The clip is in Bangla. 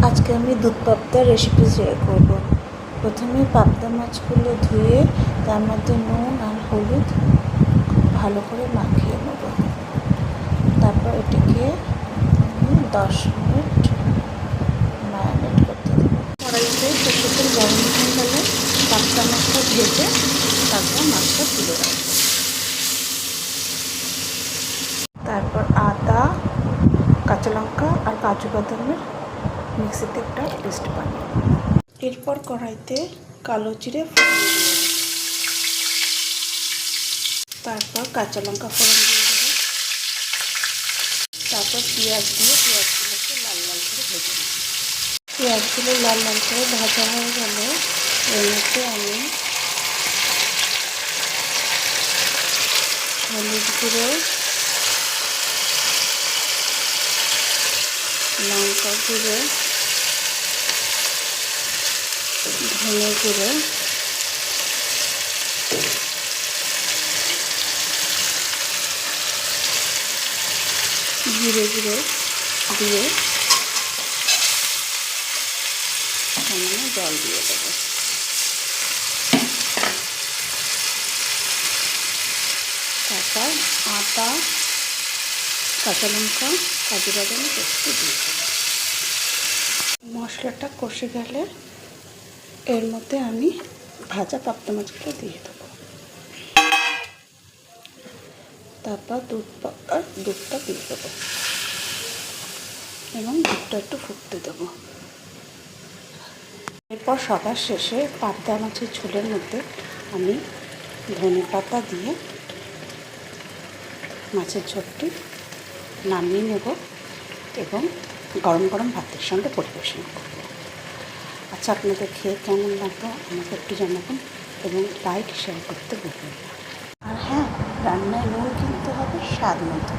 আজকে আমি দুধ পাবদার রেসিপি শেয়ার করব। প্রথমে পাবদা মাছগুলো ধুয়ে তার মধ্যে নুন আর হলুদ ভালো করে মাখিয়ে নেব। তারপর এটিকে 10 মিনিট ম্যারিনেট করতে দেবো। কড়াইতে সরষের তেল গরম হয়ে গেলে পাবদা মাছটা ভেজে তারপর মাছটা তুলে রাখবো। তারপর আদা, কাঁচা লঙ্কা আর কাজু বাদামের মিক্সিতে একটা পেস্ট বানিয়ে এরপর কড়াইতে কালো জিরে ফোড়ন দিয়ে দেবো। তারপর কাঁচা লঙ্কা ফোড়ন দিয়ে দেবো। তারপর পেঁয়াজ দিয়ে পেঁয়াজগুলোকে লাল লাল করে ভেজে নেব। পেঁয়াজগুলো লাল লাল করে ভাজা হয়ে গেলে এর মধ্যে আমি হলুদ গুঁড়ো, লঙ্কা গুঁড়ো, ধনে গুঁড়ো, জিরে গুঁড়ো দিয়ে সামান্য জল দিয়ে দেবো। তারপর আদা, কাঁচা লঙ্কা, কাজু বাদাম পেস্ট দিয়ে দেবো। মশলাটা কষে গেলে এর মধ্যে আমি ভাজা পাবদা মাছগুলো দিয়ে দেবো। তারপর দুধটা দিয়ে দেবো এবং দুধটা একটু ফুটতে দেবো। এরপর সবার শেষে পাবদা মাছের ঝোলের মধ্যে আমি ধনে পাতা দিয়ে মাছের ঝোলটি নামিয়ে নেব এবং গরম গরম ভাতের সঙ্গে পরিবেশন করব। আচ্ছা, আপনাদের খেয়ে কেমন লাগলো আমাকে একটু জানাবেন এবং লাইক শেয়ার করতে ভুলবেন না। আর হ্যাঁ, রান্নায় নুন কিনতে হবে স্বাদ মতো।